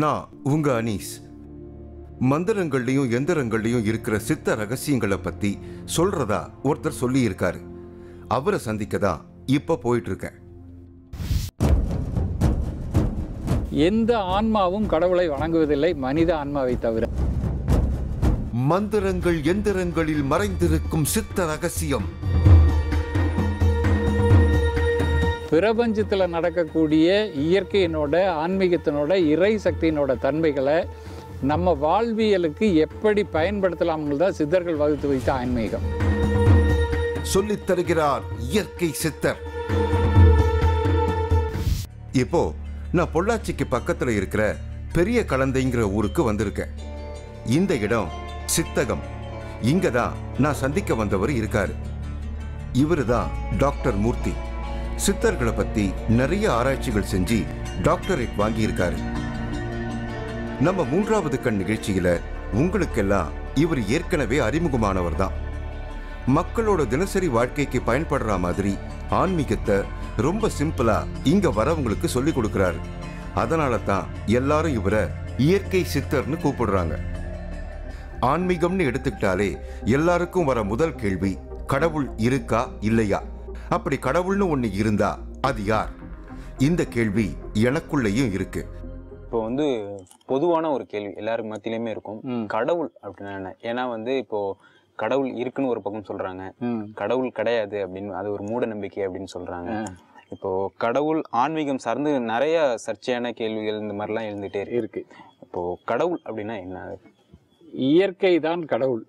நான் உங்க அனீஸ். மந்திரங்கள்லையும் எந்திரங்கள்லையும் இருக்கிற சித்த ரகசியங்களை பத்தி சொல்றதா ஒருத்தர் சொல்லி இருக்காரு. அவரை சந்திக்க தான் இப்ப போயிட்டு இருக்கேன். எந்த ஆன்மாவும் கடவுளை வணங்குவதில்லை, மனித ஆன்மாவை தவிர. மந்திரங்கள் எந்திரங்களில் மறைந்திருக்கும் சித்த ரகசியம். பிரபஞ்சத்தில் நடக்கக்கூடிய இயற்கையினோட, ஆன்மீகத்தினோட, இறை சக்தியினோட தன்மைகளை நம்ம வாழ்வியலுக்கு எப்படி பயன்படுத்தலாம்னு தான் சித்தர்கள் வகுத்து வைத்த ஆன்மீகம். சொல்லித் தருகிறார் இயற்கை சித்தர். இப்போ நான் பொள்ளாச்சிக்கு பக்கத்துல இருக்கிற பெரிய கலந்தைங்கிற ஊருக்கு வந்திருக்கேன். இந்த இடம் சித்தகம். இங்க தான் நான் சந்திக்க வந்தவர் இருக்காரு. இவரு தான் டாக்டர் மூர்த்தி. சித்தர்களை பத்தி நிறைய ஆராய்ச்சிகள் செஞ்சு டாக்டரேட் வாங்கி இருக்காரு. நம்ம 3வது கண் நிகழ்ச்சியில உங்களுக்கெல்லாம் இவர் ஏற்கனவே அறிமுகமானவர் தான். மக்களோட தினசரி வாழ்க்கைக்கு பயன்படுற மாதிரி ஆன்மீகத்தை ரொம்ப சிம்பிளா இங்க வரவங்களுக்கு சொல்லி கொடுக்கிறாரு. அதனால தான் எல்லாரும் இவரை இயற்கை சித்தர்னு கூப்பிடுறாங்க. ஆன்மீகம்னு எடுத்துக்கிட்டாலே எல்லாருக்கும் வர முதல் கேள்வி, கடவுள் இருக்கா இல்லையா? அப்படி கடவுள்னு ஒண்ணு இருந்தா அது யார்? இந்த கேள்வி எனக்குள்ளேயும் இருக்கு. இப்போ பொதுவான ஒரு கேள்வி எல்லாருக்கு மத்தியிலுமே இருக்கும், கடவுள் அப்படின்னா என்ன? ஏன்னா இப்போ கடவுள் இருக்குன்னு ஒரு பக்கம் சொல்றாங்க, கடவுள் கிடையாது அப்படின்னு, அது ஒரு மூட நம்பிக்கை அப்படின்னு சொல்றாங்க. இப்போ கடவுள் ஆன்மீகம் சார்ந்து நிறைய சர்ச்சையான கேள்விகள் இந்த மாதிரிலாம் எழுந்துட்டே இருக்கு. இப்போ கடவுள் அப்படின்னா என்ன? இயற்கை தான் கடவுள்.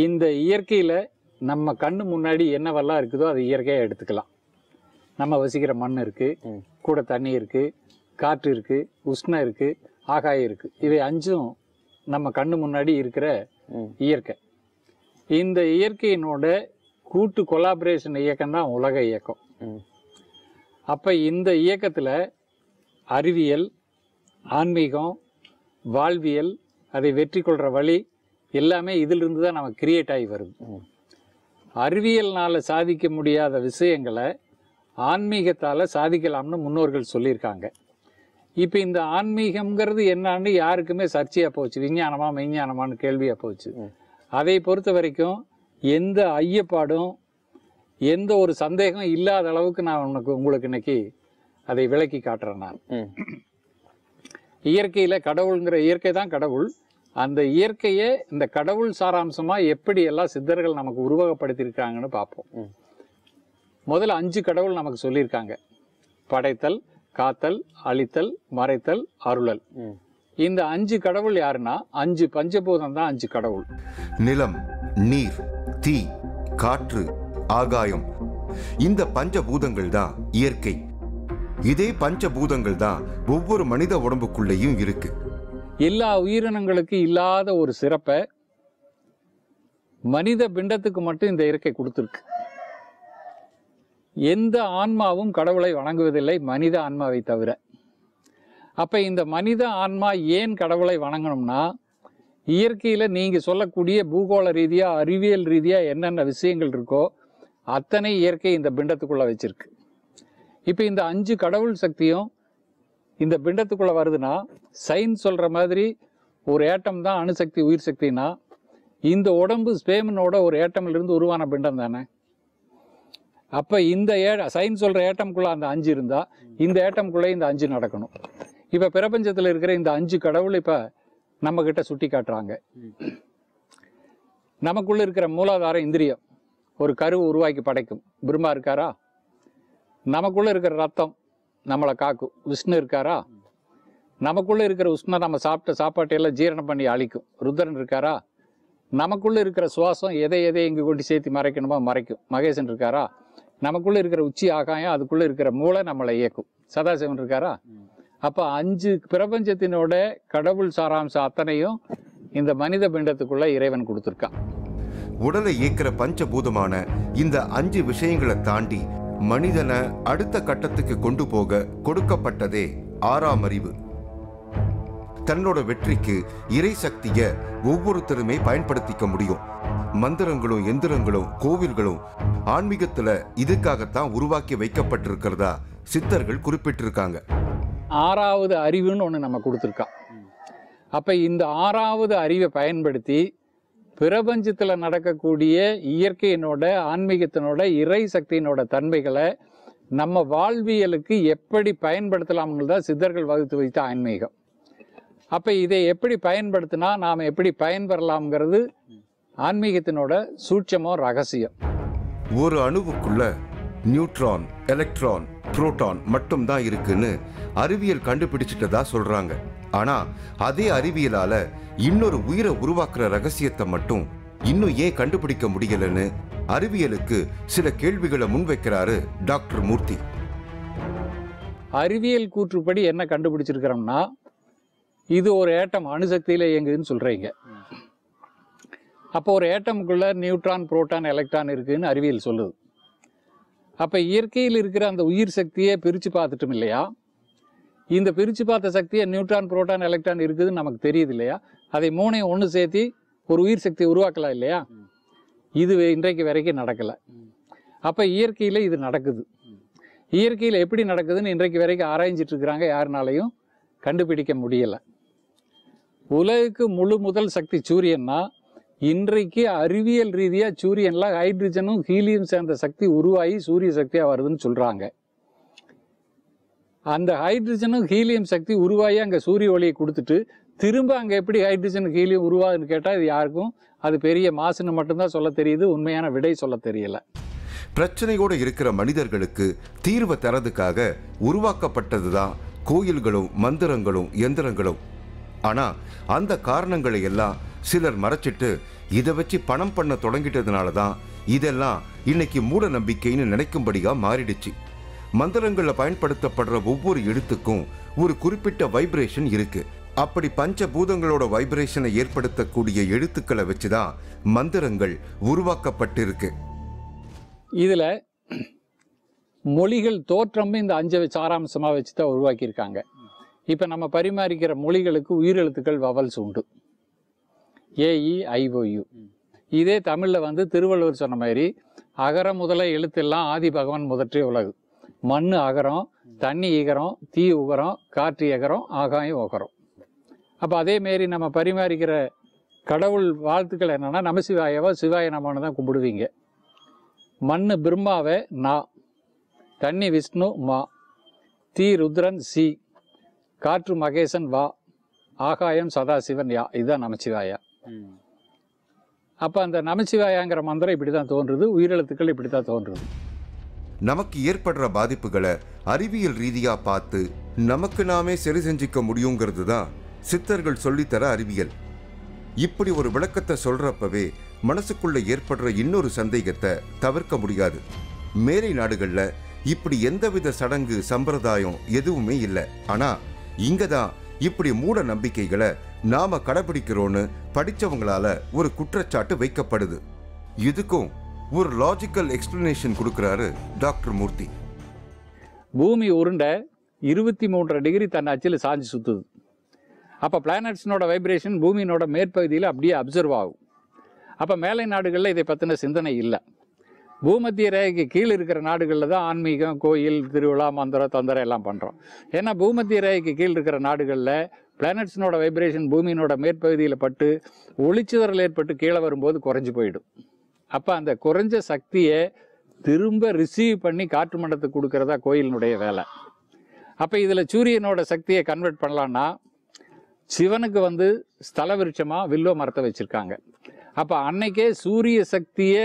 இந்த இயற்கையில நம்ம கண்ணு முன்னாடி என்னவெல்லாம் இருக்குதோ அது இயற்கையாக எடுத்துக்கலாம். நம்ம வசிக்கிற மண் இருக்கு, கூட தண்ணி இருக்கு, காற்று இருக்கு, உஷ்ணம் இருக்கு, ஆகாயம் இருக்கு. இவை 5ம் நம்ம கண்ணு முன்னாடி இருக்கிற இயற்கை. இந்த இயற்கையினோட கூட்டு கொலாபரேஷன் இயக்கம் தான் உலக இயக்கம். அப்ப இந்த இயக்கத்துல அறிவியல், ஆன்மீகம், வாழ்வியல், அதை வெற்றி கொள்ற வழி எல்லாமே இதிலிருந்து தான் நம்ம கிரியேட் ஆகி வருது. அறிவியல்னால சாதிக்க முடியாத விஷயங்களை ஆன்மீகத்தால சாதிக்கலாம்னு முன்னோர்கள் சொல்லியிருக்காங்க. இப்போ இந்த ஆன்மீகம்ங்கிறது என்னான்னு யாருக்குமே சர்ச்சையா போச்சு. விஞ்ஞானமா மெய்ஞானமானு கேள்வியா போச்சு. அதை பொறுத்த வரைக்கும் எந்த ஐயப்பாடும் எந்த ஒரு சந்தேகம் இல்லாத அளவுக்கு நான் உங்களுக்கு இன்னைக்கு அதை விளக்கி காட்டுறேன். நான் இயற்கையில கடவுளுங்கிற இயற்கை தான் கடவுள். அந்த இயற்கையை இந்த கடவுள் சாராம்சமா எப்படி எல்லாம் சித்தர்கள் நமக்கு உருவகப்படுத்தியிருக்காங்கன்னு பார்ப்போம். முதல்ல 5 கடவுள் நமக்கு சொல்லியிருக்காங்க. படைத்தல், காத்தல், அழித்தல், மறைத்தல், அருளல். இந்த 5 கடவுள் யாருன்னா 5 பஞ்சபூதம் தான் 5 கடவுள். நிலம், நீர், தீ, காற்று, ஆகாயம், இந்த பஞ்சபூதங்கள் தான் இயற்கை. இதே பஞ்சபூதங்கள் தான் ஒவ்வொரு மனித உடம்புக்குள்ளேயும் இருக்கு. எல்லா உயிரினங்களுக்கு இல்லாத ஒரு சிறப்பை மனித பிண்டத்துக்கு மட்டும் இந்த இயற்கை கொடுத்துருக்கு. எந்த ஆன்மாவும் கடவுளை வணங்குவதில்லை, மனித ஆன்மாவை தவிர. அப்ப இந்த மனித ஆன்மா ஏன் கடவுளை வணங்கணும்னா, இயற்கையில நீங்க சொல்லக்கூடிய பூகோள ரீதியா, அறிவியல் ரீதியா என்னென்ன விஷயங்கள் இருக்கோ அத்தனை இயற்கை இந்த பிண்டத்துக்குள்ள வச்சிருக்கு. இப்ப இந்த 5 கடவுள் சக்தியும் இந்த பிண்டத்துக்குள்ள வருதுன்னா, சயின்ஸ் சொல்ற மாதிரி ஒரு ஏட்டம் தான் அணுசக்தி, உயிர் சக்தினா, இந்த உடம்பு ஸ்பேமனோட ஒரு ஏட்டம்ல இருந்து உருவான பிண்டம் தானே. அப்ப இந்த சயின்ஸ் சொல்ற ஏட்டம்குள்ள அந்த 5 இருந்தா, இந்த ஏட்டம்குள்ள இந்த 5 நடக்கணும். இப்ப பிரபஞ்சத்துல இருக்கிற இந்த 5 கடவுள் இப்ப நம்ம கிட்ட சுட்டி காட்டுறாங்க. நமக்குள்ள இருக்கிற மூலாதார இந்திரியம் ஒரு கருவை உருவாக்கி படைக்கும். பிரம்மா இருக்காரா? நமக்குள்ள இருக்கிற ரத்தம் நம்மளை காக்கும். விஷ்ணு இருக்காரா? நமக்குள்ள இருக்கிற உஷ்ணம் நம்ம சாப்பிட்ட சாப்பாட்டையெல்லாம் ஜீரணம் பண்ணி அழிக்கும். ருத்ரன் இருக்காரா? நமக்குள்ள இருக்கிற சுவாசம் எதை இங்கு கொண்டு சேர்த்து மறைக்கணுமோ மறைக்கும். மகேசன் இருக்காரா? நமக்குள்ள இருக்கிற உச்சி ஆகாயம், அதுக்குள்ள இருக்கிற மூளை நம்மளை இயக்கும். சதாசிவன் இருக்காரா? அப்ப 5 பிரபஞ்சத்தினோட கடவுள் சாராம்சம் அத்தனையும் இந்த மனித பிண்டத்துக்குள்ள இறைவன் கொடுத்துருக்கான். உடலை இயக்கிற பஞ்சபூதமான இந்த 5 விஷயங்களை தாண்டி மனிதனை அடுத்த கட்டத்துக்கு கொண்டு போக கொடுக்கப்பட்டதே 6ஆம் அறிவு. தன்னோட வெற்றிக்கு இறை சக்தியை ஒவ்வொருத்தருமே பயன்படுத்திக்க முடியும். மந்திரங்களும் எந்திரங்களும் கோவில்களும் ஆன்மீகத்துல இதுக்காகத்தான் உருவாக்கி வைக்கப்பட்டிருக்கிறதா சித்தர்கள் குறிப்பிட்டிருக்காங்க. 6வது அறிவுன்னு ஒன்று நம்ம கொடுத்துருக்கான். அப்போ இந்த 6வது அறிவை பயன்படுத்தி பிரபஞ்சத்தில் நடக்கக்கூடிய இயற்கையினோட ஆன்மீகத்தினோட இறை சக்தியினோட தன்மைகளை நம்ம வாழ்வியலுக்கு எப்படி பயன்படுத்தலாம்ங்கிறதா சித்தர்கள் வகுத்து வைத்த ஆன்மீகம். அப்போ இதை எப்படி பயன்படுத்தினா நாம் எப்படி பயன்பெறலாம்ங்கிறது ஆன்மீகத்தினோட சூட்சமோ ரகசியம். ஒரு அணுவுக்குள்ள நியூட்ரான், எலக்ட்ரான், புரோட்டான் மட்டும்தான் இருக்குன்னு அறிவியல் கண்டுபிடிச்சிட்டதா சொல்றாங்க. ஆனா அதே அறிவியலால இன்னொரு உயிரை உருவாக்குற ரகசியத்தை மட்டும் இன்னும் ஏன் கண்டுபிடிக்க முடியலன்னு அறிவியலுக்கு சில கேள்விகளை முன்வைக்கிறாரு டாக்டர் மூர்த்தி. அறிவியல் கூற்றுப்படி என்ன கண்டுபிடிச்சிருக்கிறோம்னா, இது ஒரு ஏட்டம் அணுசக்தியில இயங்குதுன்னு சொல்றீங்க. அப்போ ஒரு ஏட்டமுக்குள்ள நியூட்ரான், புரோட்டான், எலக்ட்ரான் இருக்குன்னு அறிவியல் சொல்லுது. அப்ப இயற்கையில் இருக்கிற அந்த உயிர் சக்தியை பிரிச்சு பார்த்துட்டோம் இல்லையா? இந்த பிரிச்சு பார்த்த சக்தியை நியூட்ரான், புரோட்டான், எலக்ட்ரான் இருக்குதுன்னு நமக்கு தெரியுது இல்லையா? அதை மூணையும் ஒன்று சேர்த்து ஒரு உயிர் சக்தியை உருவாக்கலாம் இல்லையா? இது இன்றைக்கு வரைக்கும் நடக்கலை. அப்போ இயற்கையில் இது நடக்குது. இயற்கையில் எப்படி நடக்குதுன்னு இன்றைக்கு வரைக்கும் ஆராய்ஞ்சிட்டு இருக்கிறாங்க, யாருனாலையும் கண்டுபிடிக்க முடியலை. உலகுக்கு முழு முதல் சக்தி சூரியன்னா, இன்றைக்கு அறிவியல் ரீதியாக சூரியனில் ஹைட்ரஜனும் ஹீலியம் சேர்ந்த சக்தி உருவாகி சூரிய சக்தியாக வருதுன்னு சொல்கிறாங்க. அந்த ஹைட்ரஜனும் ஹீலியம் சக்தி உருவாகி அங்கே சூரிய ஒளியை கொடுத்துட்டு திரும்ப அங்கே எப்படி ஹைட்ரஜன் ஹீலியம் உருவாகுதுன்னு கேட்டால் இது யாருக்கும் அது பெரிய மாசுன்னு மட்டும்தான் சொல்ல தெரியுது. உண்மையான விடை சொல்ல தெரியல. பிரச்சனையோடு இருக்கிற மனிதர்களுக்கு தீர்வை தரதுக்காக உருவாக்கப்பட்டது தான் கோயில்களும் மந்திரங்களும் எந்திரங்களும். ஆனா அந்த காரணங்களை எல்லாம் சிலர் மறைச்சிட்டு இதை வச்சு பணம் பண்ண தொடங்கிட்டதுனால தான் இதெல்லாம் இன்னைக்கு மூட நம்பிக்கைன்னு நினைக்கும்படியா மாறிடுச்சு. மந்திரங்களில் பயன்படுத்தப்படுற ஒவ்வொரு எழுத்துக்கும் ஒரு குறிப்பிட்ட வைப்ரேஷன் இருக்கு. அப்படி பஞ்சபூதங்களோட வைப்ரேஷனை ஏற்படுத்தக்கூடிய எழுத்துக்களை வச்சுதான் மந்திரங்கள் உருவாக்கப்பட்டிருக்கு. இதுல மொழிகள் தோற்றம் இந்த 5 சாராம்சமா வச்சு தான் உருவாக்கியிருக்காங்க. இப்ப நம்ம பரிமாறிக்கிற மொழிகளுக்கு உயிரெழுத்துக்கள் வவல்ஸ் உண்டு, AEIOU. இதே தமிழ்ல திருவள்ளுவர் சொன்ன மாதிரி அகர முதல எழுத்தெல்லாம் ஆதி பகவான் முதற்றே உலகு. மண்ணு அகரம், தண்ணி ஈகரம், தீ உகரம், காற்று எகரம், ஆகாயம் ஓகரம். அப்போ அதே மாரி நம்ம பரிமாறிக்கிற கடவுள் வாழ்த்துக்கள் என்னன்னா, நமசிவாயவோ சிவாய நமன்னு தான் கும்பிடுவீங்க. மண்ணு பிரம்மாவை நா, தண்ணி விஷ்ணு மா, தீ ருத்ரன் சி, காற்று மகேசன் வா, ஆகாயம் சதாசிவன் யா. இதுதான் நமசிவாயா. அப்போ அந்த நமசிவாயாங்கிற மந்திரம் இப்படி தான் தோன்றுது, உயிரெழுத்துக்கள் இப்படி தான் தோன்றுது. நமக்கு ஏற்படுற பாதிப்புகளை அறிவியல் ரீதியா பார்த்து நமக்கு நாமே சரி செஞ்சிக்க முடியுங்கிறது தான் சித்தர்கள் சொல்லித்தர அறிவியல். இப்படி ஒரு விளக்கத்தை சொல்றப்பவே மனசுக்குள்ள ஏற்படுற இன்னொரு சந்தேகத்தை தவிர்க்க முடியாது. மேலை நாடுகள்ல இப்படி எந்தவித சடங்கு சம்பிரதாயம் எதுவுமே இல்லை. ஆனா இங்கதான் இப்படி மூட நம்பிக்கைகளை நாம கடைபிடிக்கிறோன்னு படிச்சவங்களால ஒரு குற்றச்சாட்டு வைக்கப்படுது. இதுக்கும் ஒரு லாஜிக்கல் எக்ஸ்பிளனேஷன் கொடுக்கிறாரு டாக்டர் மூர்த்தி. பூமி உருண்டை 23.5 டிகிரி தன் அச்சில் சாஞ்சு சுத்துது. அப்போ பிளானட்ஸினோட வைப்ரேஷன் பூமியினோட மேற்பகுதியில் அப்படியே அப்சர்வ் ஆகும். அப்போ மேலை நாடுகளில் இதை பற்றின சிந்தனை இல்லை. பூமத்திய ரேகைக்கு கீழே இருக்கிற நாடுகளில் தான் ஆன்மீகம், கோயில், திருவிழா, மந்திரம், தொந்தரம் எல்லாம் பண்ணுறோம். ஏன்னா பூமத்திய ரேகைக்கு கீழே இருக்கிற நாடுகளில் பிளானட்ஸினோட வைப்ரேஷன் பூமியினோட மேற்பகுதியில் பட்டு ஒளிச்சிதறல் ஏற்பட்டு கீழே வரும்போது குறைஞ்சி போயிடும். அப்போ அந்த குறைஞ்ச சக்தியை திரும்ப ரிசீவ் பண்ணி காற்று மண்டலத்துக்கு கொடுக்கறதா கோயிலினுடைய வேலை. அப்போ இதில் சூரியனோட சக்தியை கன்வெர்ட் பண்ணலான்னா சிவனுக்கு ஸ்தல விருட்சமாக வில்வ மரத்தை வச்சுருக்காங்க. அப்போ அன்னைக்கே சூரிய சக்தியை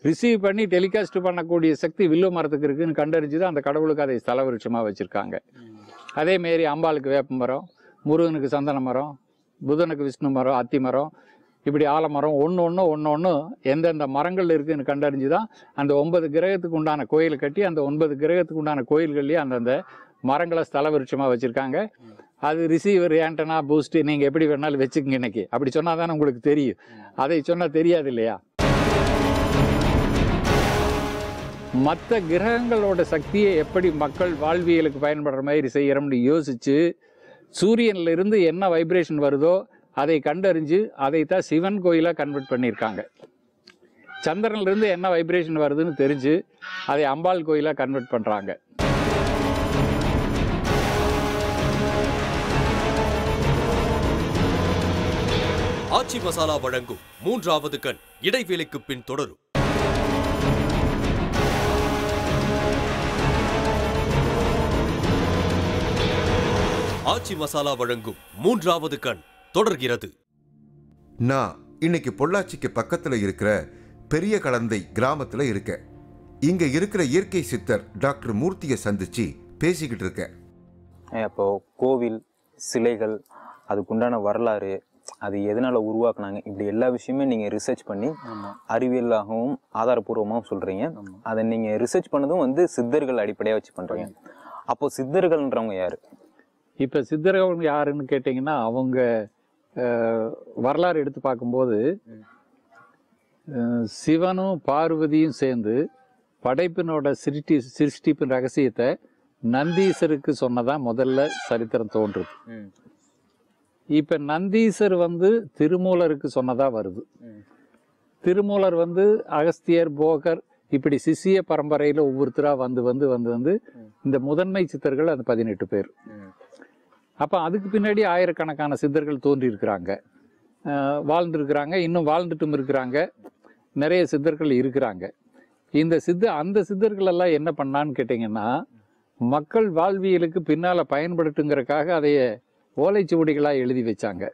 ரிசீவ் பண்ணி டெலிகாஸ்ட் பண்ணக்கூடிய சக்தி வில்வ மரத்துக்கு இருக்குன்னு கண்டறிஞ்சு தான் அந்த கடவுளுக்கு அதை ஸ்தல விருட்சமாக வச்சுருக்காங்க. அதேமாரி அம்பாளுக்கு வேப்ப மரம், முருகனுக்கு சந்தன மரம், புதனுக்கு விஷ்ணு மரம், அத்தி மரம், இப்படி ஆலமரம் ஒன்று எந்தெந்த மரங்கள் இருக்குதுன்னு கண்டறிஞ்சு தான் அந்த 9 கிரகத்துக்கு உண்டான கோயில் கட்டி அந்த 9 கிரகத்துக்கு உண்டான கோயில்கள்லேயே அந்தந்த மரங்களை ஸ்தல விருட்சமாக வச்சுருக்காங்க. அது ரிசீவர், ஆண்டனா, பூஸ்ட்டு நீங்கள் எப்படி வேணாலும் வச்சுக்கோங்க இன்னைக்கு. அப்படி சொன்னால் தானே உங்களுக்கு தெரியும். அதை சொன்னால் தெரியாது இல்லையா? மற்ற கிரகங்களோட சக்தியை எப்படி மக்கள் வாழ்வியலுக்கு பயன்படுற மாதிரி செய்கிறோம்னு யோசித்து சூரியனிலிருந்து என்ன வைப்ரேஷன் வருதோ அதை கண்டறிஞ்சு அதைத்தான் சிவன் கோயிலாக கன்வெர்ட் பண்ணியிருக்காங்க. சந்திரனிலிருந்து என்ன வைப்ரேஷன் வருதுன்னு தெரிஞ்சு அதை அம்பாள் கோயிலாக கன்வெர்ட் பண்ணுறாங்க. ஆச்சி மசாலா வழங்கும் மூன்றாவது கண் இடைவேளைக்கு பின் தொடரும். ஆச்சி மசாலா வழங்கும் மூன்றாவது கண் தொடர்கிறது. நான் இன்னைக்கு பொள்ளாச்சிக்கு பக்கத்துல இருக்கிற பெரிய கலந்தை கிராமத்துல இருக்கேன். இங்க இருக்கிற இயற்கை சித்தர் டாக்டர் மூர்த்தியை சந்திச்சு பேசிக்கிட்டு இருக்கேன். அப்போ கோவில், சிலைகள், அதுக்குண்டான வரலாறு, அது எதனால உருவாக்குனாங்க, இப்படி எல்லா விஷயமே நீங்க ரிசர்ச் பண்ணி அறிவியலாகவும் ஆதாரபூர்வமாகவும் சொல்றீங்க. அதை நீங்க ரிசர்ச் பண்ணதும் வந்து சித்தர்கள் அடிப்படையா வச்சு பண்றீங்க. அப்போ சித்தர்கள்ன்றவங்க யாரு? இப்ப சித்தர்கள் யாருன்னு கேட்டீங்கன்னா, அவங்க வரலாறு எடுத்து பார்க்கும்போது சிவனும் பார்வதியும் சேர்ந்து படைப்பினோட சிருஷ்டிப்பின் ரகசியத்தை நந்தீசருக்கு சொன்னதான் முதல்ல சரித்திரம் தோன்றுது. இப்ப நந்தீசர் வந்து திருமூலருக்கு சொன்னதா வருது. திருமூலர் வந்து அகஸ்தியர், போகர், இப்படி சிசிய பரம்பரையில ஒவ்வொருத்தரா வந்து வந்து வந்து வந்து இந்த முதன்மை சித்தர்கள் அந்த 18 பேர். அப்ப அதுக்கு பின்னாடி ஆயிரக்கணக்கான சித்தர்கள் தோன்றி இருக்கிறாங்க, வாழ்ந்துருக்கிறாங்க, இன்னும் வாழ்ந்துட்டும் இருக்கிறாங்க. நிறைய சித்தர்கள் இருக்கிறாங்க. அந்த சித்தர்கள் எல்லாம் என்ன பண்ணான்னு கேட்டீங்கன்னா, மக்கள் வாழ்வியலுக்கு பின்னால பயன்படுத்துங்கிறதுக்காக அதைய ஓலைச்சுவடிகளா எழுதி வச்சாங்க.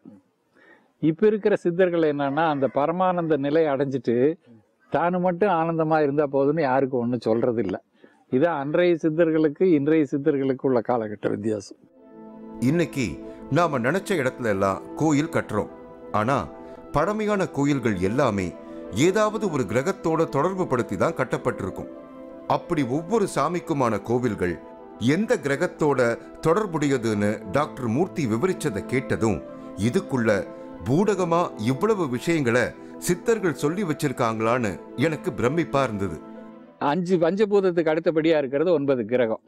இப்ப இருக்கிற சித்தர்கள் என்னன்னா, அந்த பரமானந்த நிலை அடைஞ்சிட்டு தானு மட்டும் ஆனந்தமா இருந்தா போதுன்னு யாருக்கும் ஒன்றும் சொல்றது இல்லை. இதான் அன்றைய சித்தர்களுக்கு இன்றைய சித்தர்களுக்கு உள்ள காலகட்ட வித்தியாசம். இன்னைக்கு நாம நினைச்ச இடத்துல எல்லாம் கோயில் கட்டுறோம். ஆனா பழமையான கோயில்கள் எல்லாமே ஏதாவது ஒரு கிரகத்தோட தொடர்பு படுத்தி தான் கட்டப்பட்டிருக்கும். அப்படி ஒவ்வொரு சாமிக்குமான கோவில்கள் எந்த கிரகத்தோட தொடர்புடையதுன்னு டாக்டர் மூர்த்தி விவரிச்சதை கேட்டதும், இதுக்குள்ள பூடகமா இவ்வளவு விஷயங்களை சித்தர்கள் சொல்லி வச்சிருக்காங்களான்னு எனக்கு பிரமிப்பா இருந்தது. 5 பஞ்சபூதத்துக்கு அடுத்தபடியா இருக்கிறது 9 கிரகம்.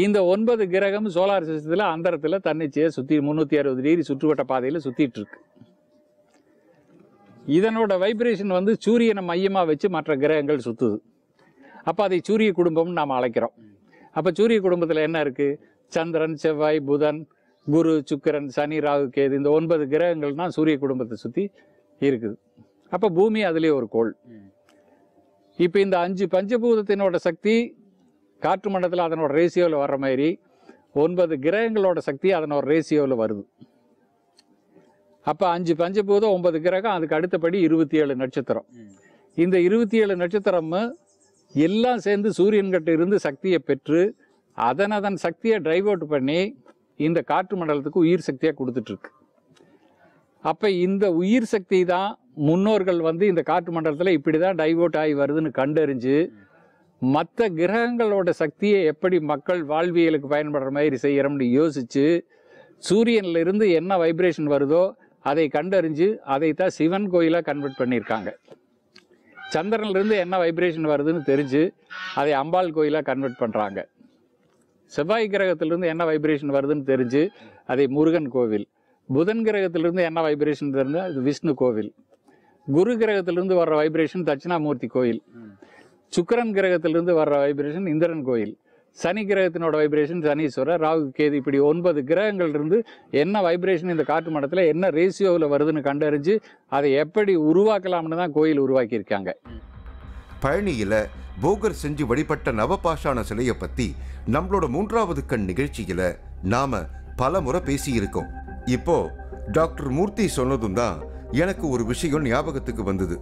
இந்த 9 கிரகம் சோலார் சிஸ்டத்துல அந்தரத்துல தன்னிச்சையா சுத்தி 360 டிகிரி சுற்றுவட்ட பாதையில சுத்திட்டு இருக்கு. இதனோட வைப்ரேஷன் வந்து சூரியனை மையமா வச்சு மற்ற கிரகங்கள் சுத்துது. அப்ப அதை சூரிய குடும்பம்னு நாம அழைக்கிறோம். அப்ப சூரிய குடும்பத்துல என்ன இருக்கு? சந்திரன், செவ்வாய், புதன், குரு, சுக்கிரன், சனி, ராகு, கேது, இந்த 9 கிரகங்கள் தான் சூரிய குடும்பத்தை சுத்தி இருக்குது. அப்ப பூமி அதுலயே ஒரு கோள். இப்ப இந்த 5 பஞ்சபூதத்தினோட சக்தி காற்று மண்டலத்தில் அதனோட ரேசியோவில் வர்ற மாதிரி 9 கிரகங்களோட சக்தி அதனோட ரேசியோவில் வருது. அப்போ 5 பஞ்சபூதம் 9 கிரகம், அதுக்கு அடுத்தபடி 27 நட்சத்திரம். இந்த 27 நட்சத்திரமும் எல்லாம் சேர்ந்து சூரியன்கிட்ட இருந்து சக்தியை பெற்று அதன் சக்தியை டிரைவ் அவுட் பண்ணி இந்த காற்று மண்டலத்துக்கு உயிர் சக்தியாக கொடுத்துட்டு இருக்கு. அப்போ இந்த உயிர் சக்தி தான் முன்னோர்கள் வந்து இந்த காற்று மண்டலத்தில் இப்படி தான் டைவர்ட் ஆகி வருதுன்னு கண்டறிஞ்சு மற்ற கிரகங்களோட சக்தியை எப்படி மக்கள் வாழ்வியலுக்கு பயன்படுற மாதிரி செய்யறோம்னு யோசிச்சு சூரியன்ல இருந்து என்ன வைப்ரேஷன் வருதோ அதை கண்டறிஞ்சு அதைத்தான் சிவன் கோயிலாக கன்வெர்ட் பண்ணியிருக்காங்க. சந்திரன்ல இருந்து என்ன வைப்ரேஷன் வருதுன்னு தெரிஞ்சு அதை அம்பாள் கோயிலாக கன்வெர்ட் பண்ணுறாங்க. செவ்வாய் கிரகத்திலிருந்து என்ன வைப்ரேஷன் வருதுன்னு தெரிஞ்சு அதை முருகன் கோவில். புதன் கிரகத்திலிருந்து என்ன வைப்ரேஷன் தெரிஞ்சு அது விஷ்ணு கோவில். குரு கிரகத்திலிருந்து வர்ற வைப்ரேஷன் தட்சிணாமூர்த்தி கோயில். சுக்கிரன் கிரகத்திலிருந்து வர்ற வைப்ரேஷன் இந்திரன் கோயில். சனி கிரகத்தினோட வைப்ரேஷன் சனீஸ்வரர், ராகு, கேது, இப்படி 9 கிரகங்கள் இருந்து என்ன வைப்ரேஷன் இந்த காற்று மண்டலத்தில் என்ன ரேசியோவில் வருதுன்னு கண்டறிஞ்சு அதை எப்படி உருவாக்கலாம்னு தான் கோயில் உருவாக்கியிருக்காங்க. பழனியில போகர் செஞ்சு வழிபட்ட நவபாஷான சிலையை பத்தி நம்மளோட 3வது கண் நிகழ்ச்சியில நாம பல முறை பேசியிருக்கோம். இப்போ டாக்டர் மூர்த்தி சொன்னதும் தான் எனக்கு ஒரு விஷயம் ஞாபகத்துக்கு வந்தது.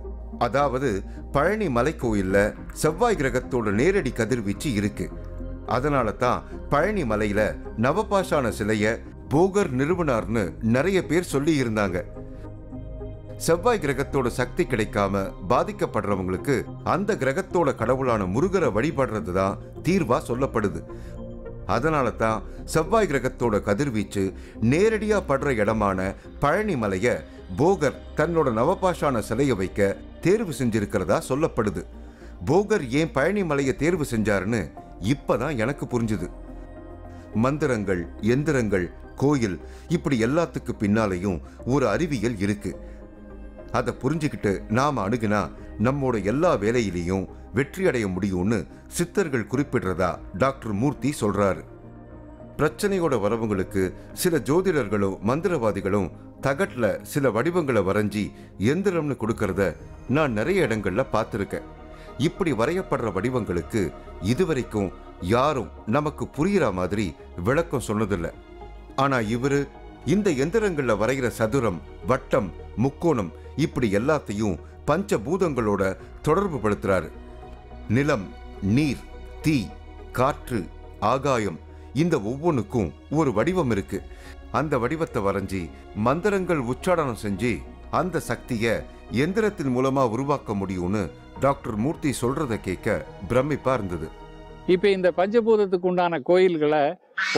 அதாவது பழனி மலை கோயில்ல செவ்வாய் கிரகத்தோட நேரடி கதிர்வீச்சு இருக்கு. அதனால தான் பழனி மலையில நவபாஷான சிலைய போகர் நிறுவனார்னு நிறைய பேர் சொல்லி இருந்தாங்க. செவ்வாய் கிரகத்தோட சக்தி கிடைக்காம பாதிக்கப்படுறவங்களுக்கு அந்த கிரகத்தோட கடவுளான முருகரை வழிபடுறது தான் தீர்வா சொல்லப்படுது. அதனால தான் செவ்வாய் கிரகத்தோட கதிர்வீச்சு நேரடியா படுற இடமான பழனி மலைய போகர் தன்னோட நவபாஷான சிலையை வைக்க தேர்வு செஞ்சிருக்கிறதா சொல்லப்படுது. போகர் ஏன் பழனி மலையை தேர்வு செஞ்சாருன்னு இப்பதான் எனக்கு புரிஞ்சுது. மந்திரங்கள், எந்திரங்கள், கோயில், இப்படி எல்லாத்துக்கு பின்னாலையும் ஒரு அறிவியல் இருக்கு. அதை புரிஞ்சுக்கிட்டு நாம அணுகுனா நம்மோட எல்லா வேலையிலையும் வெற்றி அடைய முடியும்னு சித்தர்கள் குறிப்பிடுறதா டாக்டர் மூர்த்தி சொல்றாரு. பிரச்சனையோட வரவங்களுக்கு சில ஜோதிடர்களும் மந்திரவாதிகளும் தகட்ல சில வடிவங்களை வரைஞ்சி எந்திரம்னு கொடுக்கறத நான் நிறைய இடங்கள்ல பார்த்துருக்கேன். இப்படி வரையப்படுற வடிவங்களுக்கு இதுவரைக்கும் யாரும் நமக்கு புரியுற மாதிரி விளக்கம் சொன்னதில்லை. ஆனா இவரு இந்த எந்திரங்கள்ல வரைகிற சதுரம், வட்டம், முக்கோணம் இப்படி எல்லாத்தையும் பஞ்சபூதங்களோட தொடர்பு படுத்துறாரு. நிலம், நீர், தீ, காற்று, ஆகாயம் இந்த ஒவ்வொன்றுக்கும் ஒரு வடிவம் இருக்கு. அந்த வடிவத்தை வரைஞ்சி மந்திரங்கள் உச்சாடனம் செஞ்சு அந்த சக்தியை எந்திரத்தின் மூலமா உருவாக்க முடியும்னு டாக்டர் மூர்த்தி சொல்றத கேட்க பிரமிப்பா இருந்தது. இப்போ இந்த பஞ்சபூதத்துக்கு உண்டான கோயில்களை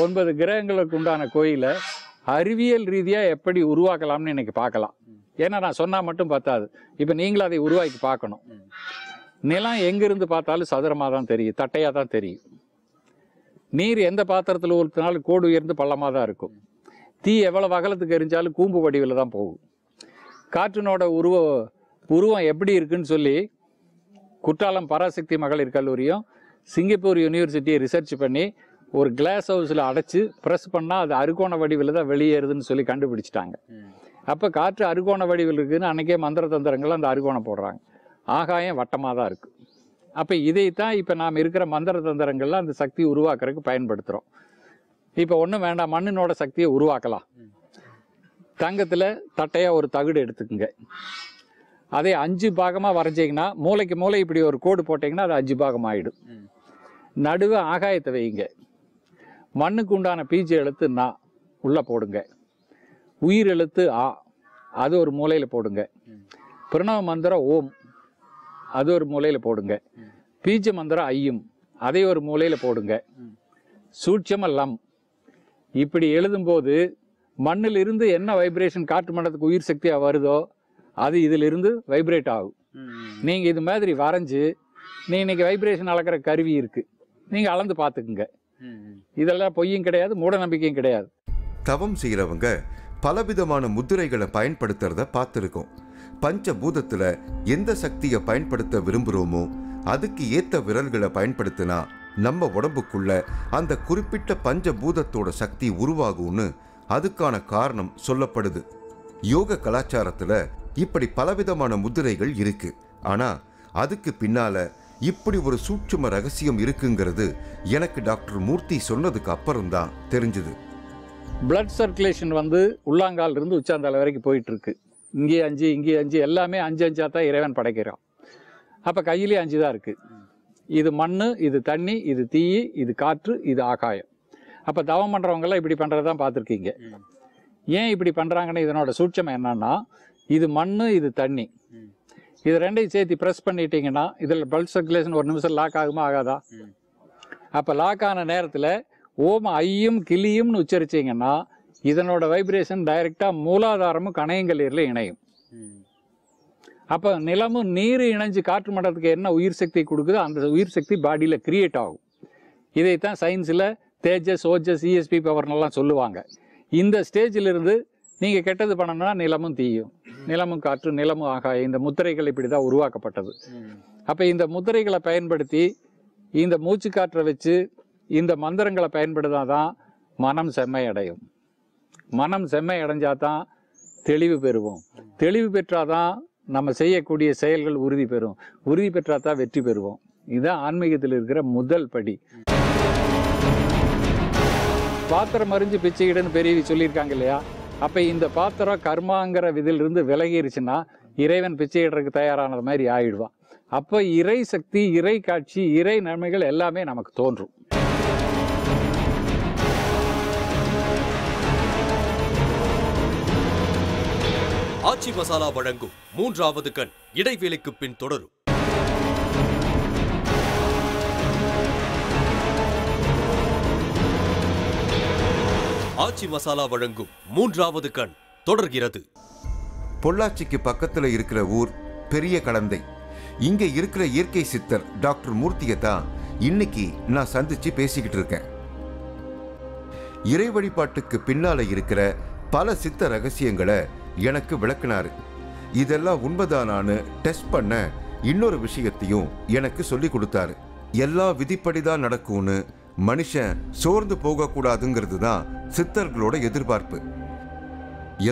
9 கிரகங்களுக்கு உண்டான கோயிலை அறிவியல் ரீதியாக எப்படி உருவாக்கலாம்னு இன்னைக்கு பார்க்கலாம். ஏன்னா நான் சொன்னால் மட்டும் பத்தாது, இப்போ நீங்களும் அதை உருவாக்கி பார்க்கணும். நிலம் எங்கிருந்து பார்த்தாலும் சதுரமாக தான் தெரியும், தட்டையாக தான் தெரியும். நீர் எந்த பாத்திரத்தில் ஊற்றினாலும் கோடு உயர்ந்து பள்ளமாக தான் இருக்கும். தீ எவ்வளவு அகலத்துக்கு எரிஞ்சாலும் கூம்பு வடிவில் தான் போகும். காற்றினோட உருவம் எப்படி இருக்குன்னு சொல்லி குற்றாலம் பராசக்தி மகளிர் கல்லூரியும் சிங்கப்பூர் யூனிவர்சிட்டியை ரிசர்ச் பண்ணி ஒரு கிளாஸ் ஹவுஸில் அடைச்சி ப்ரெஸ் பண்ணால் அது அறுகோண வடிவில் தான் வெளியேறுதுன்னு சொல்லி கண்டுபிடிச்சிட்டாங்க. அப்போ காற்று அறுகோண வடிவில் இருக்குதுன்னு அன்றைக்கே மந்திர தந்திரங்கள் அந்த அறுகோணம் போடுறாங்க. ஆகாயம் வட்டமாக தான் இருக்குது. அப்போ இதைத்தான் இப்போ நாம் இருக்கிற மந்திர தந்திரங்கள்லாம் அந்த சக்தி உருவாக்குறதுக்கு பயன்படுத்துகிறோம். இப்போ ஒன்றும் வேண்டாம், மண்ணினோட சக்தியை உருவாக்கலாம். தங்கத்தில் தட்டையாக ஒரு தகுடு எடுத்துக்குங்க, அதே 5 பாகமாக வரைஞ்சிங்கன்னா மூளைக்கு மூளை இப்படி ஒரு கோடு போட்டிங்கன்னா அது 5 பாகம் ஆகிடும். நடுவே ஆகாயத்தை வைங்க. மண்ணுக்கு உண்டான பீஜ எழுத்து நா உள்ளே போடுங்க. உயிர் எழுத்து ஆ, அது ஒரு மூலையில் போடுங்க. பிரணவ மந்திரம் ஓம், அது ஒரு மூலையில் போடுங்க. பீஜ மந்திரம் ஐயும், அதை ஒரு மூலையில் போடுங்க. சூட்சம லம். இப்படி எழுதும்போது மண்ணிலிருந்து என்ன வைப்ரேஷன் காற்று மண்டலத்துக்கு உயிர் சக்தியாக வருதோ அது இதிலிருந்து வைப்ரேட் ஆகும். நீங்கள் இது மாதிரி வரைஞ்சி இன்னைக்கு வைப்ரேஷன் அளக்கிற கருவி இருக்குது, நீங்கள் அளந்து பார்த்துக்குங்க. இதெல்லாம் பொய்யும் கிடையாது, மூட நம்பிக்கையும் கிடையாது. தவம் செய்கிறவங்க பலவிதமான முத்திரைகளை பயன்படுத்துறத பார்த்துருக்கோம். பஞ்சபூதத்துல எந்த சக்தியை பயன்படுத்த விரும்புகிறோமோ அதுக்கு ஏற்ற விரல்களை பயன்படுத்தினா நம்ம உடம்புக்குள்ள அந்த குறிப்பிட்ட பஞ்சபூதத்தோட சக்தி உருவாகும்னு அதுக்கான காரணம் சொல்லப்படுது. யோக கலாச்சாரத்துல இப்படி பலவிதமான முத்திரைகள் இருக்கு. ஆனா அதுக்கு பின்னால இப்படி ஒரு சூட்சும ரகசியம் இருக்குங்கிறது எனக்கு டாக்டர் மூர்த்தி சொன்னதுக்கு அப்புறம் தான் தெரிஞ்சுது. பிளட் சர்க்குலேஷன் உள்ளாங்கால் இருந்து உச்சாந்தால வரைக்கும் போயிட்டு இருக்கு. இங்கே 5 இங்கே 5 எல்லாமே 5 தான் இறைவன் படைக்கிறான். அப்போ கையிலே 5 தான் இருக்கு. இது மண், இது தண்ணி, இது தீ, இது காற்று, இது ஆகாயம். அப்போ தவம் பண்ணுறவங்கெல்லாம் இப்படி பண்ணுறதான் பார்த்துருக்கீங்க. ஏன் இப்படி பண்ணுறாங்கன்னு இதனோட சூட்சம் என்னன்னா, இது மண், இது தண்ணி, இது ரெண்டையும் சேர்த்து ப்ரெஸ் பண்ணிட்டீங்கன்னா இதில் பிளட் சர்க்குலேஷன் ஒரு நிமிஷம் லாக் ஆகுமா ஆகாதா? அப்போ லாக் ஆன நேரத்தில் ஓம் ஐயும் கிளியும்னு உச்சரிச்சிங்கன்னா இதனோட வைப்ரேஷன் டைரெக்டாக மூலாதாரமும் கணையங்கல்லீரல இணையும். அப்போ நிலமும் நீர் இணைஞ்சு காற்று மண்டலத்துக்கு என்ன உயிர் சக்தி கொடுக்குதோ அந்த உயிர் சக்தி பாடியில் கிரியேட் ஆகும். இதைத்தான் சயின்ஸில் தேஜஸ், ஓஜஸ், இஎஸ்பி பவர்னெல்லாம் சொல்லுவாங்க. இந்த ஸ்டேஜில் இருந்து நீங்கள் கெட்டது பண்ணணும்னா நிலமும் தீயும், நிலமும் காற்று, நிலமும் ஆகாயம், இந்த முத்திரைகள் இப்படி தான் உருவாக்கப்பட்டது. அப்போ இந்த முத்திரைகளை பயன்படுத்தி இந்த மூச்சு காற்றை வச்சு இந்த மந்திரங்களை பயன்படுத்தாதான் மனம் செம்மையடையும். மனம் செம்மை அடைஞ்சாதான் தெளிவு பெறுவோம். தெளிவு பெற்றாதான் நம்ம செய்யக்கூடிய செயல்கள் உறுதி பெறும். உறுதி பெற்றாதான் வெற்றி பெறுவோம். இதுதான் ஆன்மீகத்தில் இருக்கிற முதல் படி. பாத்திரம் அறிஞ்சு பிச்சையிடன்னு பெரியவி சொல்லியிருக்காங்க இல்லையா? அப்போ இந்த பாத்திரம் கர்மாங்கிற விதிலிருந்து விலகிருச்சுன்னா இறைவன் பிச்சையிடுறதுக்கு தயாரானது மாதிரி ஆயிடுவான். அப்போ இறை சக்தி, இறை காட்சி, இறை நன்மைகள் எல்லாமே நமக்கு தோன்றும். ஆச்சி மசாலா வழங்கும் 3வது கண் இடைவேளைக்கு பின் தொடரும். ஆச்சி மசாலா வழங்கும் 3வது கண் தொடர்கிறது. பொள்ளாச்சிக்கு பக்கத்துல இருக்கிற ஊர் பெரிய கலந்தை. இங்க இருக்கிற இயற்கை சித்தர் டாக்டர் மூர்த்தியை தான் இன்னைக்கு நான் சந்திச்சு பேசிக்கிட்டு இருக்கேன். இறை வழிபாட்டுக்கு பின்னால இருக்கிற பல சித்த ரகசியங்களை எனக்கு விளக்குனாரு. இதெல்லாம் உண்மைதானான்னு டெஸ்ட் பண்ண இன்னொரு விஷயத்தையும் எனக்கு சொல்லி கொடுத்தாரு. எல்லா விதிப்படிதான் நடக்கும்னு மனுஷன் சோர்ந்து போகக்கூடாதுங்கிறது தான் சித்தர்களோட எதிர்பார்ப்பு.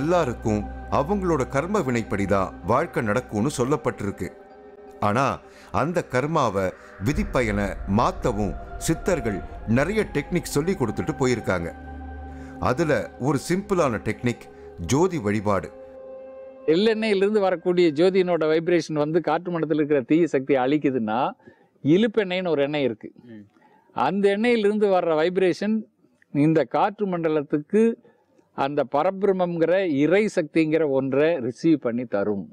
எல்லாருக்கும் அவங்களோட கர்ம வினைப்படிதான் வாழ்க்கை நடக்கும்னு சொல்லப்பட்டிருக்கு. ஆனா அந்த கர்மாவை விதிப்பயனை மாத்தவும் சித்தர்கள் நிறைய டெக்னிக் சொல்லி கொடுத்துட்டு போயிருக்காங்க. அதுல ஒரு சிம்பிளான டெக்னிக் ஜோதி வழிபாடு. எள்ளெண்ணெயிலிருந்து வரக்கூடிய ஜோதியினோட வைப்ரேஷன் வந்து காற்று மண்டலத்தில் இருக்கிற தீய சக்தியை அழிக்குதுன்னா இழுப்பெண்ணெய்னு ஒரு எண்ணெய் இருக்கு. அந்த எண்ணெயிலிருந்து வர்ற வைப்ரேஷன் இந்த காற்று மண்டலத்துக்கு அந்த பரபிரமங்கிற இறை சக்திங்கிற ஒன்றை ரிசீவ் பண்ணி தரும்.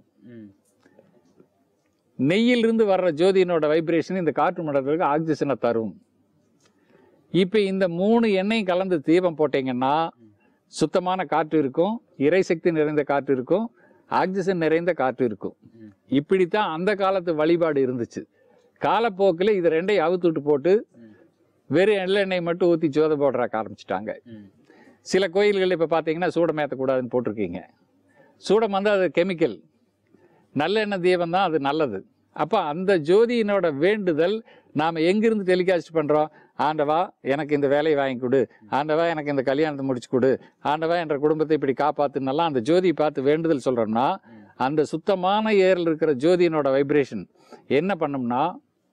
நெய்யிலிருந்து வர்ற ஜோதியினோட வைப்ரேஷன் இந்த காற்று மண்டலத்துக்கு ஆக்சிஜனை தரும். இப்போ இந்த 3 எண்ணெய் கலந்து தீபம் போட்டீங்கன்னா சுத்தமான காற்று இருக்கும், இறை சக்தி நிறைந்த காற்று இருக்கும், ஆக்சிஜன் நிறைந்த காற்று இருக்கும். இப்படித்தான் அந்த காலத்து வழிபாடு இருந்துச்சு. காலப்போக்கில் இது ரெண்டையும் அவுத்துட்டு போட்டு வெறும் எள்ளெண்ணெய் மட்டும் ஊற்றி ஜோதை போடுறக்க ஆரம்பிச்சிட்டாங்க. சில கோயில்கள் இப்போ பார்த்தீங்கன்னா சூடம் ஏற்றக்கூடாதுன்னு போட்டிருக்கீங்க. சூடம் வந்து அது கெமிக்கல், நல்லெண்ணெய் தீபம் தான் அது நல்லது. அப்போ அந்த ஜோதியினோட வேண்டுதல் நாம் எங்கிருந்து டெலிகாஸ்ட் பண்ணுறோம்? ஆண்டவா எனக்கு இந்த வேலையை வாங்கி கொடு, ஆண்டவா எனக்கு இந்த கல்யாணத்தை முடிச்சு கொடு, ஆண்டவா என்ற குடும்பத்தை இப்படி காப்பாற்றுனாலாம் அந்த ஜோதியை பார்த்து வேண்டுதல் சொல்கிறோம்னா அந்த சுத்தமான ஏரில் இருக்கிற ஜோதியினோட வைப்ரேஷன் என்ன பண்ணும்னா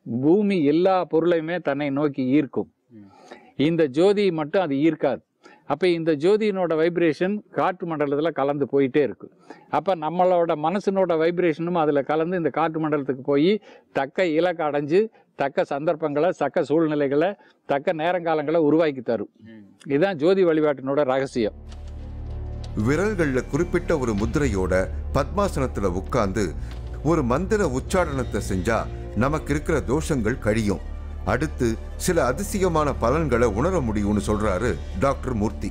பூமி எல்லா பொருளையுமே தன்னை நோக்கி ஈர்க்கும். இந்த ஜோதியை மட்டும் அது ஈர்க்காது. அப்போ இந்த ஜோதியினோட வைப்ரேஷன் காற்று மண்டலத்தில் கலந்து போயிட்டே இருக்கு. அப்போ நம்மளோட மனசினோட வைப்ரேஷனும் அதில் கலந்து இந்த காற்று மண்டலத்துக்கு போய் தக்க இலக்கு அடைஞ்சு தக்க சந்தர்ப்பங்களை, தக்க சூழ்நிலைகளை, தக்க நேரங்காலங்களை உருவாக்கி தரும். இதுதான் ஜோதி வழிபாட்டினோட ரகசியம். விரல்களில் குறிப்பிட்ட ஒரு முத்திரையோட பத்மாசனத்தில் உட்கார்ந்து ஒரு மந்திர உச்சாரணத்தை செஞ்சா நமக்கு இருக்கிற தோஷங்கள் கழியும். அடுத்து சில அதிசயமான பலன்களை உணர முடியும்னு சொல்றாரு டாக்டர் மூர்த்தி.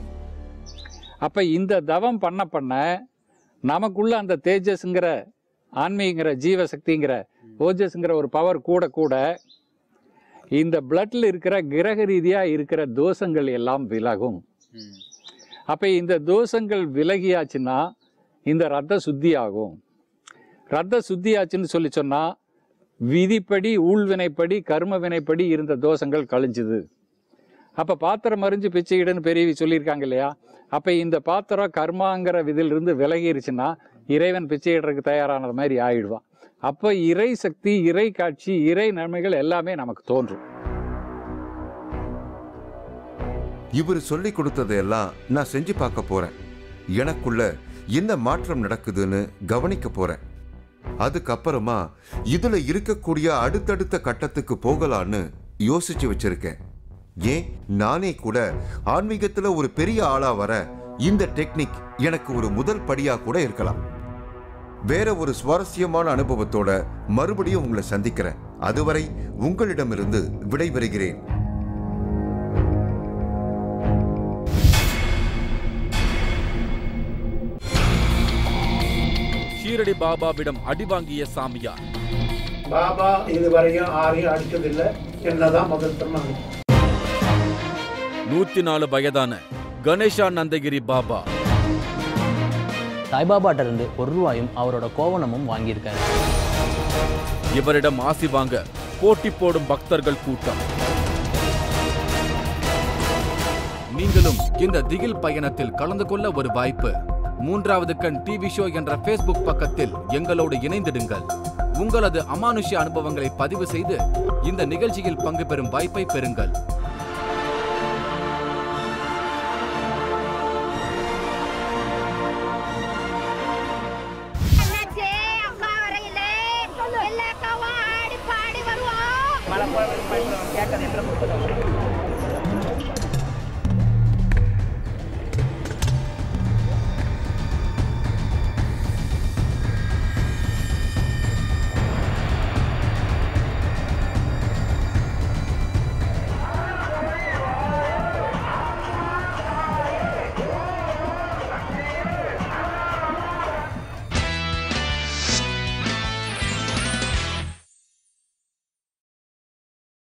அப்ப இந்த தவம் பண்ண பண்ண நமக்குள்ள அந்த தேஜஸ்ங்கிற ஆன்மீகங்கிற ஜீவசக்திங்கிற ஓஜஸ்ங்கிற ஒரு பவர் கூட கூட இந்த பிளட்ல இருக்கிற கிரக ரீதியா இருக்கிற தோஷங்கள் எல்லாம் விலகும். அப்ப இந்த தோஷங்கள் விலகியாச்சுன்னா இந்த ரத்த சுத்தி ஆகும். ரத்த சுத்தி ஆச்சுன்னு சொல்லி சொன்னா விதிப்படி, ஊழ்வினைப்படி, கர்ம வினைப்படி இருந்த தோஷங்கள் கழிஞ்சுது. அப்ப பாத்திரம் மறிஞ்சு பிச்சையிடன்னு பெரியவி சொல்லியிருக்காங்க இல்லையா? அப்ப இந்த பாத்திரம் கர்மாங்கிற விதிலிருந்து விலகிருச்சுன்னா இறைவன் பிச்சையிடுறதுக்கு தயாரானது மாதிரி ஆயிடுவான். அப்ப இறை சக்தி, இறை காட்சி, இறை நன்மைகள் எல்லாமே நமக்கு தோன்றும். இவர் சொல்லி கொடுத்ததையெல்லாம் நான் செஞ்சு பார்க்க போறேன். எனக்குள்ள என்ன மாற்றம் நடக்குதுன்னு கவனிக்க போறேன். அதுக்கப்புறமா இதுல இருக்கக்கூடிய அடுத்தடுத்த கட்டத்துக்கு போகலான்னு யோசிச்சு வச்சிருக்கேன். ஏன் நானே கூட ஆன்மீகத்துல ஒரு பெரிய ஆளா வர இந்த டெக்னிக் எனக்கு ஒரு முதல் படியா கூட இருக்கலாம். வேற ஒரு சுவாரஸ்யமான அனுபவத்தோட மறுபடியும் உங்களை சந்திக்கிறேன். அதுவரை உங்களிடமிருந்து விடைபெறுகிறேன். ஷீரடி பாபாவிடம் அடிவாங்கிய சாமியார். பாபா இதுவரையும் ஆரையும் அடிச்சதில்லை, என்னதான் முதல் சொன்னாங்க. 104 வயதான கணேஷா நந்தகிரி பாபா. சாய்பாபாட்ட இருந்து 1 ரூபாயும் அவரோட கோவணமும் வாங்கியிருக்காரு. இவரிடம் ஆசி வாங்க போட்டி போடும் பக்தர்கள் கூட்டம். நீங்களும் இந்த திகில் பயணத்தில் கலந்து கொள்ள ஒரு வாய்ப்பு. 3வது கண் டிவி ஷோ என்ற Facebook பக்கத்தில் எங்களோடு இணைந்திடுங்கள். உங்களது அமானுஷ்ய அனுபவங்களை பதிவு செய்து இந்த நிகழ்ச்சியில் பங்கு பெறும் வாய்ப்பை பெறுங்கள்.